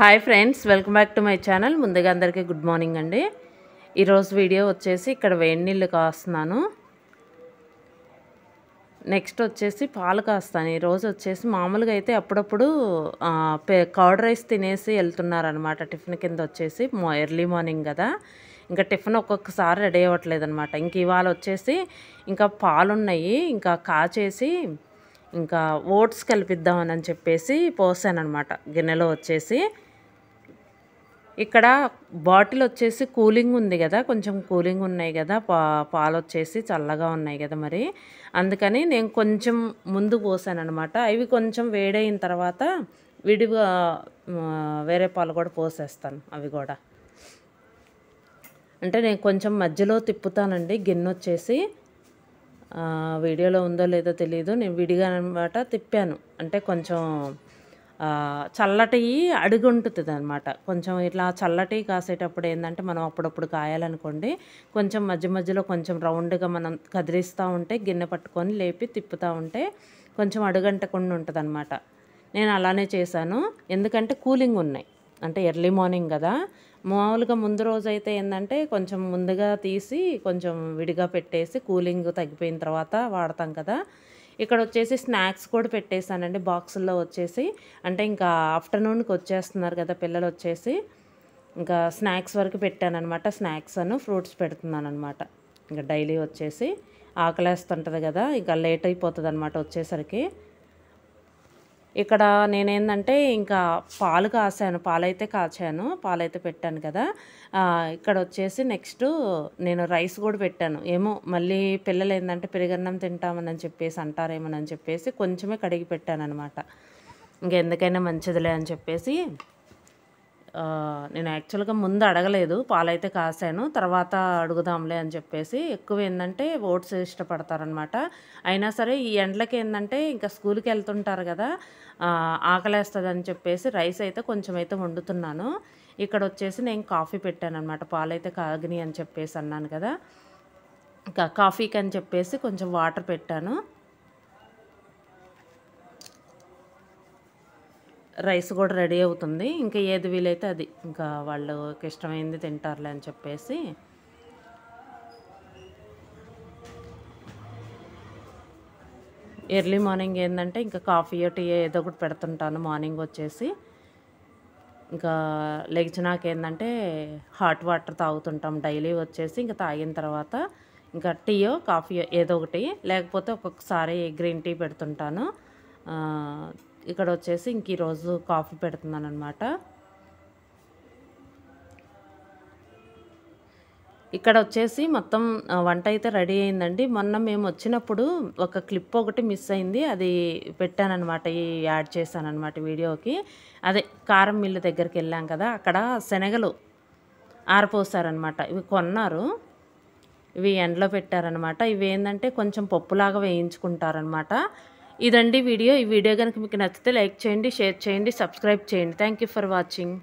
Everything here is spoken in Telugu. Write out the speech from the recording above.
Hi friends, welcome back to my channel. ముందుగా అందరికీ గుడ్ మార్నింగ్ అండి. ఈరోజు వీడియో వచ్చేసి ఇక్కడ వేడి నీళ్ళు కాస్తున్నాను. నెక్స్ట్ వచ్చేసి పాలు కాస్తాను. ఈరోజు వచ్చేసి మామూలుగా అయితే అప్పుడప్పుడు కర్డ్ రైస్ తినేసి వెళ్తున్నారనమాట. టిఫిన్ కింద వచ్చేసి ఎర్లీ మార్నింగ్ కదా, ఇంకా టిఫిన్ ఒక్కొక్కసారి రెడీ అవ్వట్లేదు అనమాట. ఇంక ఇవాళ వచ్చేసి ఇంకా పాలున్నాయి, ఇంకా కాచేసి ఇంకా ఓట్స్ కలిపిద్దామని చెప్పేసి పోసానమాట గిన్నెలో. వచ్చేసి ఇక్కడ బాటిల్ వచ్చేసి కూలింగ్ ఉంది కదా, కొంచెం కూలింగ్ ఉన్నాయి కదా, పాలు వచ్చేసి చల్లగా ఉన్నాయి కదా, మరి అందుకని నేను కొంచెం ముందు పోసాను అనమాట. అవి కొంచెం వేడైన తర్వాత విడిగా వేరే పాలు కూడా పోసేస్తాను. అవి కూడా అంటే నేను కొంచెం మధ్యలో తిప్పుతానండి. గిన్నె వచ్చేసి వీడియోలో ఉందో లేదో తెలియదు, నేను విడిగా అనమాట తిప్పాను. అంటే కొంచెం చల్లటి అడుగుంటుంది అనమాట. కొంచెం ఇట్లా చల్లటి కాసేటప్పుడు ఏంటంటే మనం అప్పుడప్పుడు కాయాలనుకోండి, కొంచెం మధ్య మధ్యలో కొంచెం రౌండ్గా మనం కదిలిస్తూ ఉంటే, గిన్నె పట్టుకొని లేపి తిప్పుతూ ఉంటే కొంచెం అడుగంటకుండా ఉంటుంది అనమాట. నేను అలానే చేశాను, ఎందుకంటే కూలింగ్ ఉన్నాయి. అంటే ఎర్లీ మార్నింగ్ కదా, మామూలుగా ముందు రోజు అయితే ఏంటంటే కొంచెం ముందుగా తీసి కొంచెం విడిగా పెట్టేసి కూలింగ్ తగ్గిపోయిన తర్వాత వాడతాం కదా. ఇక్కడ వచ్చేసి స్నాక్స్ కూడా పెట్టేశానండి బాక్సుల్లో వచ్చేసి. అంటే ఇంకా ఆఫ్టర్నూన్కి వచ్చేస్తున్నారు కదా పిల్లలు, వచ్చేసి ఇంకా స్నాక్స్ వరకు పెట్టానమాట. స్నాక్స్ ఫ్రూట్స్ పెడుతున్నాను అనమాట. ఇంకా డైలీ వచ్చేసి ఆకలేస్తుంటుంది కదా, ఇంకా లేట్ అయిపోతుంది అనమాట వచ్చేసరికి. ఇక్కడ నేనేందంటే ఇంకా పాలు కాసాను, పాలైతే కాచాను, పాలైతే పెట్టాను కదా. ఇక్కడ వచ్చేసి నెక్స్ట్ నేను రైస్ కూడా పెట్టాను. ఏమో మళ్ళీ పిల్లలు ఏంటంటే పెరుగన్నం తింటామని చెప్పేసి అంటారేమోనని చెప్పేసి కొంచెమే కడిగి పెట్టాను అనమాట. ఇంకెందుకైనా మంచిదిలే అని చెప్పేసి నేను యాక్చువల్గా ముందు అడగలేదు, పాలైతే కాసాను, తర్వాత అడుగుదాంలే అని చెప్పేసి. ఎక్కువ ఏంటంటే ఓట్స్ ఇష్టపడతారనమాట. అయినా సరే ఈ ఎండలకి ఏంటంటే ఇంకా స్కూల్కి వెళ్తుంటారు కదా, ఆకలేస్తుంది అని చెప్పేసి రైస్ అయితే కొంచెం అయితే వండుతున్నాను. ఇక్కడ వచ్చేసి నేను కాఫీ పెట్టాను అనమాట. పాలైతే కాగినాయి అని చెప్పేసి అన్నాను కదా, ఇంకా కాఫీకి అని చెప్పేసి కొంచెం వాటర్ పెట్టాను. రైస్ కూడా రెడీ అవుతుంది. ఇంకా ఏది వీలైతే అది, ఇంకా వాళ్ళకి ఇష్టమైంది తింటారులే అని చెప్పేసి. ఎర్లీ మార్నింగ్ ఏంటంటే ఇంకా కాఫీ టీ ఏదో ఒకటి పెడుతుంటాను. మార్నింగ్ వచ్చేసి ఇంకా లెగిచినాక ఏంటంటే హాట్ వాటర్ తాగుతుంటాం డైలీ వచ్చేసి. ఇంకా తాగిన తర్వాత ఇంకా టీయో కాఫీయో ఏదో ఒకటి, లేకపోతే ఒక్కొక్కసారి గ్రీన్ టీ పెడుతుంటాను. ఇక్కడ వచ్చేసి ఇంక ఈరోజు కాఫీ పెడుతున్నాను అనమాట. ఇక్కడ వచ్చేసి మొత్తం వంట అయితే రెడీ అయిందండి. మొన్న మేము వచ్చినప్పుడు ఒక క్లిప్ ఒకటి మిస్ అయింది, అది పెట్టానమాట, యాడ్ చేశానమాట వీడియోకి. అదే కారం మిల్లు దగ్గరికి వెళ్ళాం కదా, అక్కడ శనగలు ఆరపోసారనమాట. ఇవి కొన్నారు, ఇవి ఎండలో పెట్టారనమాట. ఇవి ఏంటంటే కొంచెం పప్పులాగా వేయించుకుంటారనమాట. ఇదండి వీడియో. ఈ వీడియో కనుక మీకు నచ్చితే లైక్ చేయండి, షేర్ చేయండి, సబ్స్క్రైబ్ చేయండి. Thank you for watching.